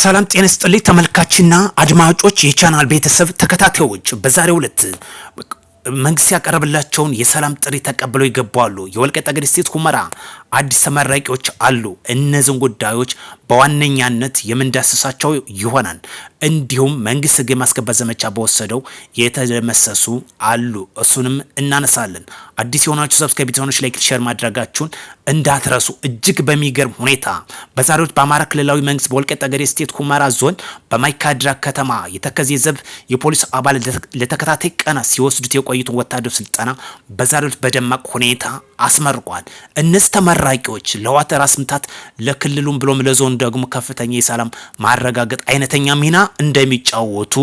ሰላም ጤና ይስጥልኝ ተመልካችና አድማጮች የቻናል ቤተሰብ ተከታታዮች በዛሬው ዕለት መንግስት ያቀረበላቸውን የሰላም ጥሪ ተቀብለው ይገባሉ። የወልቃይት ጠገዴ ሰቲት ሁመራ አዲስ ተመራቂዎች አሉ። እነዚህን ጉዳዮች በዋነኛነት የምንዳስሳቸው ይሆናል። እንዲሁም መንግስት ህግ የማስከበር ዘመቻ በወሰደው የተደመሰሱ አሉ። እሱንም እናነሳለን። አዲስ የሆናችሁ ሰብስክራይብ ቢሆንሽ ላይክ ሼር ማድረጋችሁን እንዳትረሱ። እጅግ በሚገርም ሁኔታ በዛሬው በአማራ ክልላዊ መንግስት በወልቃይት ጠገዴ ሰቲት ሁመራ ዞን በማይካድራ ከተማ የተከዜ ዘብ የፖሊስ አባል ለተከታታይ ቀናት ሲወስዱት የቆዩትን ወታደር ስልጠና በዛሬው በደማቅ ሁኔታ አስመርቋል። እነዚህ ተመራቂዎች ለህወሓት ራስ ምታት ለክልሉም ብሎም ለዞን ደግሞ ከፍተኛ የሰላም ማረጋገጥ አይነተኛ ሚና እንደሚጫወቱ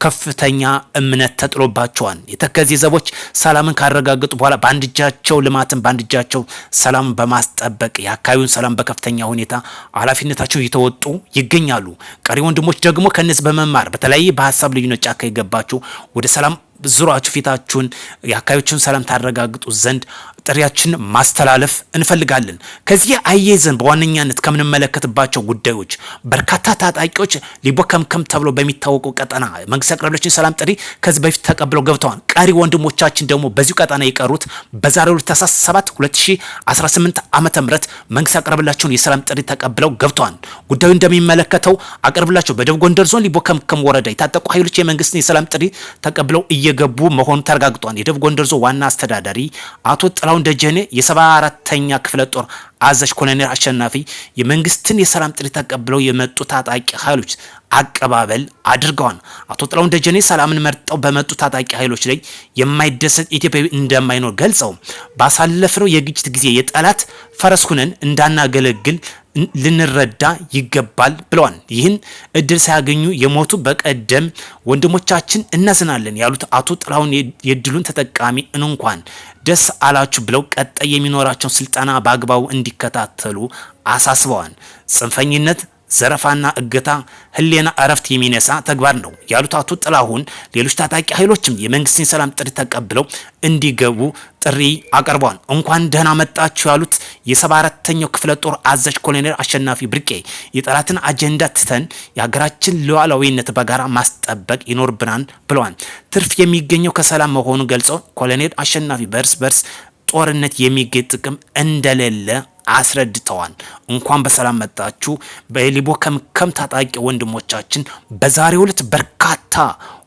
ከፍተኛ እምነት ተጥሎባቸዋል። የተከዜ ዘቦች ሰላምን ካረጋገጡ በኋላ በአንድ እጃቸው ልማትን በአንድ እጃቸው ሰላም በማስጠበቅ የአካባቢውን ሰላም በከፍተኛ ሁኔታ ኃላፊነታቸው እየተወጡ ይገኛሉ። ቀሪ ወንድሞች ደግሞ ከነዚህ በመማር በተለይ በሀሳብ ልዩነት ጫካ የገባችሁ ወደ ሰላም ዙራችሁ ፊታችሁን የአካባቢውን ሰላም ታረጋግጡ ዘንድ ጥሪያችን ማስተላለፍ እንፈልጋለን። ከዚህ አያይዘን በዋነኛነት ከምንመለከትባቸው ጉዳዮች በርካታ ታጣቂዎች ሊቦከምከም ተብሎ በሚታወቀው ቀጠና መንግስት ያቀረበላቸውን ሰላም ጥሪ ከዚህ በፊት ተቀብለው ገብተዋል። ቀሪ ወንድሞቻችን ደግሞ በዚሁ ቀጠና የቀሩት በዛሬው ታህሳስ 7 2018 ዓመተ ምህረት መንግስት ያቀረበላቸውን የሰላም ጥሪ ተቀብለው ገብተዋል። ጉዳዩ እንደሚመለከተው አቀርብላቸው በደቡብ ጎንደር ዞን ሊቦከምከም ወረዳ የታጠቁ ኃይሎች የመንግስትን የሰላም ጥሪ ተቀብለው እየገቡ መሆኑ ተረጋግጧል። የደቡብ ጎንደር ዞን ዋና አስተዳዳሪ አቶ ጥላሁን ደጀኔ የ74ኛ ክፍለ ጦር አዛዥ ኮሎኔል አሸናፊ የመንግስትን የሰላም ጥሪ ተቀብለው የመጡ ታጣቂ ኃይሎች አቀባበል አድርገዋል። አቶ ጥላሁን ደጀኔ ሰላምን መርጠው በመጡ ታጣቂ ኃይሎች ላይ የማይደሰት ኢትዮጵያዊ እንደማይኖር ገልጸው ባሳለፍነው የግጭት ጊዜ የጠላት ፈረስ ሁነን እንዳናገለግል ልንረዳ ይገባል ብለዋል። ይህን እድል ሳያገኙ የሞቱ በቀደም ወንድሞቻችን እናዝናለን ያሉት አቶ ጥላሁን የድሉን ተጠቃሚ እንኳን ደስ አላችሁ ብለው ቀጣይ የሚኖራቸውን ስልጠና በአግባቡ እንዲከታተሉ አሳስበዋል። ጽንፈኝነት ዘረፋና እገታ ህሊና እረፍት የሚነሳ ተግባር ነው ያሉት አቶ ጥላሁን ሌሎች ታጣቂ ኃይሎችም የመንግስትን ሰላም ጥሪ ተቀብለው እንዲገቡ ጥሪ አቀርበዋል። እንኳን ደህና መጣችሁ ያሉት የ74ኛው ክፍለ ጦር አዛዥ ኮሎኔል አሸናፊ ብርቄ የጠላትን አጀንዳ ትተን የሀገራችን ሉዓላዊነት በጋራ ማስጠበቅ ይኖርብናል ብለዋል። ትርፍ የሚገኘው ከሰላም መሆኑን ገልጸው ኮሎኔል አሸናፊ በርስ ጦርነት የሚገኝ ጥቅም እንደሌለ አስረድተዋል። እንኳን በሰላም መጣችሁ በሊቦከምከም ታጣቂ ወንድሞቻችን በዛሬው ዕለት በርካታ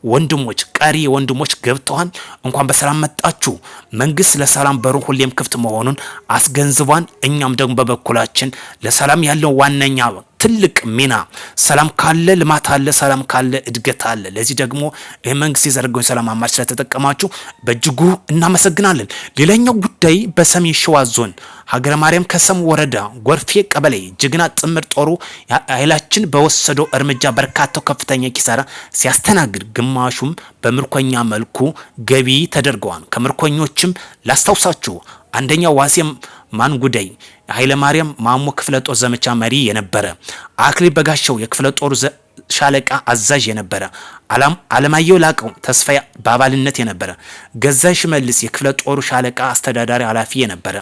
ወንድሞች ቀሪ ወንድሞች ገብተዋል። እንኳን በሰላም መጣችሁ። መንግስት ለሰላም በሩ ሁሌም ክፍት መሆኑን አስገንዝቧል። እኛም ደግሞ በበኩላችን ለሰላም ያለው ዋነኛ ትልቅ ሚና ሰላም ካለ ልማት አለ፣ ሰላም ካለ እድገት አለ። ለዚህ ደግሞ ይህ መንግስት የዘረጋውን ሰላም አማራጭ ስለተጠቀማችሁ በእጅጉ እናመሰግናለን። ሌላኛው ጉዳይ በሰሜን ሸዋ ዞን ሀገረ ማርያም ከሰም ወረዳ ጎርፌ ቀበሌ ጀግና ጥምር ጦሩ ኃይላችን በወሰደው እርምጃ በርካታው ከፍተኛ ኪሳራ ሲያስተናግድ ግማሹም በምርኮኛ መልኩ ገቢ ተደርገዋል። ከምርኮኞችም ላስታውሳችሁ አንደኛው ዋሴም ማንጉዳይ ኃይለ ማርያም ማሞ ክፍለ ጦር ዘመቻ መሪ የነበረ፣ አክሊል በጋሻው የክፍለ ጦር ሻለቃ አዛዥ የነበረ፣ አለማየሁ ላቀው ተስፋዬ በአባልነት የነበረ፣ ገዛይ ሽመልስ የክፍለ ጦሩ ሻለቃ አስተዳዳሪ ኃላፊ የነበረ፣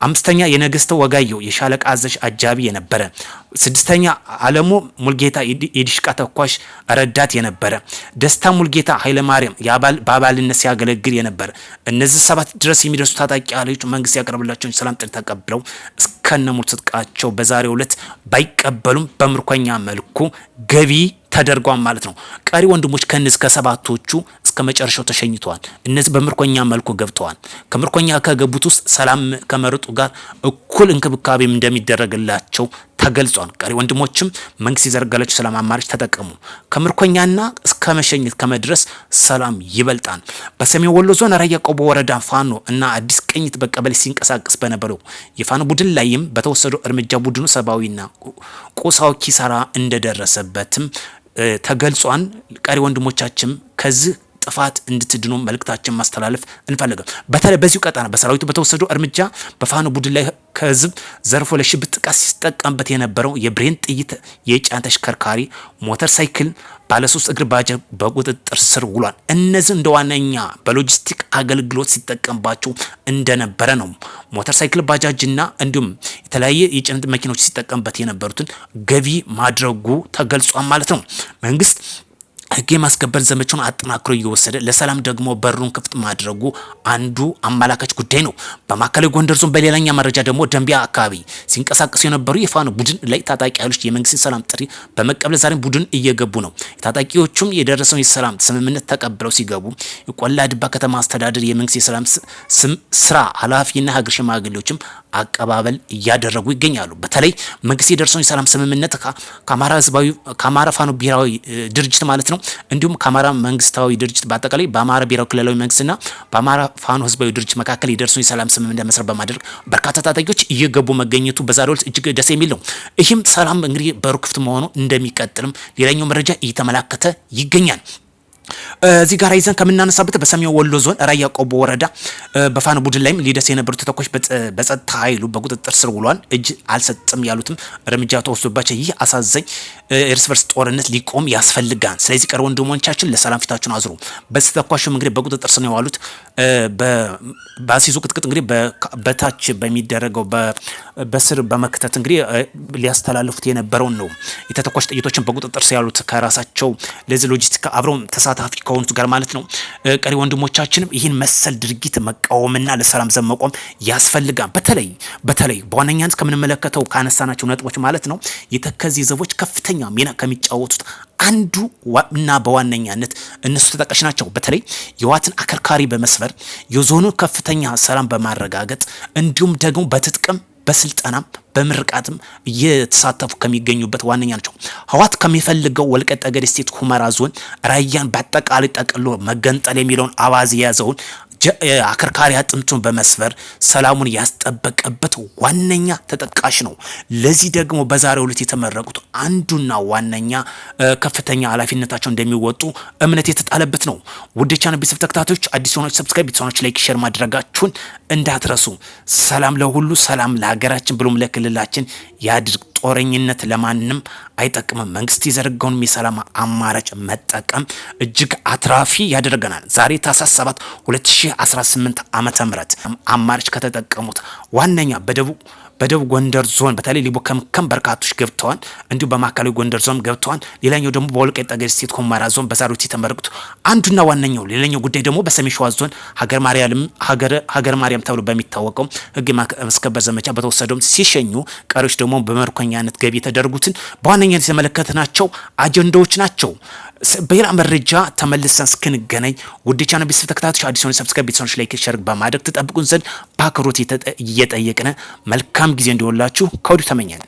አምስተኛ የነገስተ ወጋየው የሻለቃ አዛዥ አጃቢ የነበረ፣ ስድስተኛ አለሙ ሙልጌታ የዲሽቃ ተኳሽ ረዳት የነበረ፣ ደስታ ሙልጌታ ኃይለ ማርያም በአባልነት ሲያገለግል የነበረ። እነዚህ 7 ድረስ የሚደርሱ ታጣቂ ኃይሎች መንግስት ያቀረበላቸውን ሰላም ጥሪ ተቀብለው እስከነሙሉ ትጥቃቸው በዛሬው ዕለት ባይቀበሉም በምርኮኛ መልኩ ገቢ ተደርጓል ማለት ነው። ቀሪ ወንድሞች ከነዚህ ከሰባቶቹ እስከ መጨረሻው ተሸኝተዋል። እነዚህ በምርኮኛ መልኩ ገብተዋል። ከምርኮኛ ከገቡት ውስጥ ሰላም ከመረጡ ጋር እኩል እንክብካቤም እንደሚደረግላቸው ተገልጿል። ቀሪ ወንድሞችም መንግስት የዘረጋላቸው ሰላም አማራጭ ተጠቀሙ። ከምርኮኛና እስከ መሸኘት ከመድረስ ሰላም ይበልጣል። በሰሜን ወሎ ዞን ራያ ቆቦ ወረዳ ፋኖ እና አዲስ ቅኝት በቀበሌ ሲንቀሳቀስ በነበረው የፋኖ ቡድን ላይም በተወሰደው እርምጃ ቡድኑ ሰብአዊና ቁሳዊ ኪሳራ እንደደረሰበትም ተገልጿል። ቀሪ ወንድሞቻችን ከዚህ ጥፋት እንድትድኑ መልእክታችን ማስተላለፍ እንፈልጋለን። በተለይ በዚሁ ቀጠና በሰራዊቱ በተወሰደው እርምጃ በፋኖ ቡድን ላይ ከህዝብ ዘርፎ ለሽብር ጥቃት ሲጠቀምበት የነበረው የብሬን ጥይት የጫነ ተሽከርካሪ ሞተር ሳይክል ባለሶስት እግር ባጃጅ በቁጥጥር ስር ውሏል። እነዚህ እንደ ዋነኛ በሎጂስቲክ አገልግሎት ሲጠቀምባቸው እንደነበረ ነው። ሞተር ሳይክል ባጃጅና እንዲሁም የተለያየ የጭነት መኪኖች ሲጠቀምበት የነበሩትን ገቢ ማድረጉ ተገልጿል ማለት ነው። መንግስት ህግ የማስከበር ዘመቻውን አጠናክሮ እየወሰደ ለሰላም ደግሞ በሩን ክፍት ማድረጉ አንዱ አመላካች ጉዳይ ነው። በማዕከላዊ ጎንደር ዞን በሌላኛ መረጃ ደግሞ ደንቢያ አካባቢ ሲንቀሳቀሱ የነበሩ የፋኖ ቡድን ላይ ታጣቂ ኃይሎች የመንግስትን ሰላም ጥሪ በመቀበል ዛሬም ቡድን እየገቡ ነው። ታጣቂዎቹም የደረሰውን የሰላም ስምምነት ተቀብለው ሲገቡ የቆላ ድባ ከተማ አስተዳደር የመንግስት የሰላም ስራ ኃላፊና ሀገር ሽማግሌዎችም አቀባበል እያደረጉ ይገኛሉ። በተለይ መንግስት የደረሰውን የሰላም ስምምነት ከአማራ ፋኖ ብሔራዊ ድርጅት ማለት ነው እንዲሁም ከአማራ መንግስታዊ ድርጅት በአጠቃላይ በአማራ ብሔራዊ ክልላዊ መንግስትና በአማራ ፋኖ ህዝባዊ ድርጅት መካከል የደረሰውን የሰላም ስምምነት መሰረት በማድረግ በርካታ ታጣቂዎች እየገቡ መገኘቱ በዛሬው ዕለት እጅግ ደስ የሚል ነው። ይህም ሰላም እንግዲህ በሩ ክፍት መሆኑ እንደሚቀጥልም ሌላኛው መረጃ እየተመላከተ ይገኛል። እዚህ ጋር ይዘን ከምናነሳበት በሰሜን ወሎ ዞን ራያ ቆቦ ወረዳ በፋኖ ቡድን ላይም ሊደርስ የነበሩ ተተኳሽ በጸጥታ ኃይሉ በቁጥጥር ስር ውሏል። እጅ አልሰጥም ያሉትም እርምጃ ተወስዶባቸው ይህ አሳዛኝ እርስ በርስ ጦርነት ሊቆም ያስፈልጋል። ስለዚህ ቀር ወንድሞቻችን ለሰላም ፊታችሁን አዝሩ። በዚህ ተተኳሽም እንግዲህ በቁጥጥር ስር ነው የዋሉት። በአሲሱ ቅጥቅጥ እንግዲህ በታች በሚደረገው በስር በመክተት እንግዲህ ሊያስተላልፉት የነበረውን ነው የተተኳሽ ጥይቶችን በቁጥጥር ስር ያሉት ከራሳቸው ለዚህ ሎጂስቲክ አብረው ተሳታፊ ከሆኑት ጋር ማለት ነው። ቀሪ ወንድሞቻችንም ይህን መሰል ድርጊት መቃወምና ለሰላም ዘብ መቆም ያስፈልጋል። በተለይ በዋነኛነት ከምንመለከተው ካነሳናቸው ነጥቦች ማለት ነው የተከዜ ዘቦች ከፍተኛ ሚና ከሚጫወቱት አንዱ እና በዋነኛነት እነሱ ተጠቃሽ ናቸው። በተለይ የዋትን አከርካሪ በመስበር የዞኑ ከፍተኛ ሰላም በማረጋገጥ እንዲሁም ደግሞ በትጥቅም በስልጠናም በምርቃትም እየተሳተፉ ከሚገኙበት ዋነኛ ናቸው። ህወሓት ከሚፈልገው ወልቃይት ጠገዴ ሰቲት ሁመራ ዞን ራያን በአጠቃላይ ጠቅሎ መገንጠል የሚለውን አባዜ የያዘውን አከርካሪ አጥንቱን በመስበር ሰላሙን ያስጠበቀበት ዋነኛ ተጠቃሽ ነው። ለዚህ ደግሞ በዛሬው ዕለት የተመረቁት አንዱና ዋነኛ ከፍተኛ ኃላፊነታቸው እንደሚወጡ እምነት የተጣለበት ነው። ውድ ቻናል ቤተሰብ ተከታታዮች አዲስ ሆናችሁ ሰብስክራይብ፣ ቤተሰቦች ላይክ፣ ሼር ማድረጋችሁን እንዳትረሱ። ሰላም ለሁሉ፣ ሰላም ለሀገራችን ብሎም ለክልላችን ያድርግ። ጦረኝነት ለማንም አይጠቅምም። መንግስት የዘረጋውን የሰላም አማራጭ መጠቀም እጅግ አትራፊ ያደርገናል። ዛሬ ታህሳስ 7 2018 ዓመተ ምህረት አማራጭ ከተጠቀሙት ዋነኛ በደቡብ ጎንደር ዞን በተለይ ሊቦ ከምከም በርካቶች ገብተዋል። እንዲሁ በማዕከላዊ ጎንደር ዞን ገብተዋል። ሌላኛው ደግሞ በወልቃይት ጠገዴ ሰቲት ሁመራ ዞን በዛሬው የተመረቁት አንዱና ዋነኛው ሌላኛው ጉዳይ ደግሞ በሰሜን ሸዋ ዞን ሀገር ማርያም ተብሎ በሚታወቀው ህግ ማስከበር ዘመቻ በተወሰደው ሲሸኙ ቀሪዎች ደግሞ በመርኮኛነት ገቢ የተደረጉትን በዋነኛነት የተመለከትናቸው አጀንዳዎች ናቸው። በሌላ መረጃ ተመልሰን እስክንገናኝ ውድ ቻናል ቤተሰብ ተከታታዮች አዲስ ሆነ ሰብስክራይብ፣ ቤተሰቦች ላይክ፣ ሼር በማድረግ ተጠብቁን ዘንድ በአክብሮት እየጠየቅን መልካም ጊዜ እንዲሆንላችሁ ከወዲሁ ተመኘን።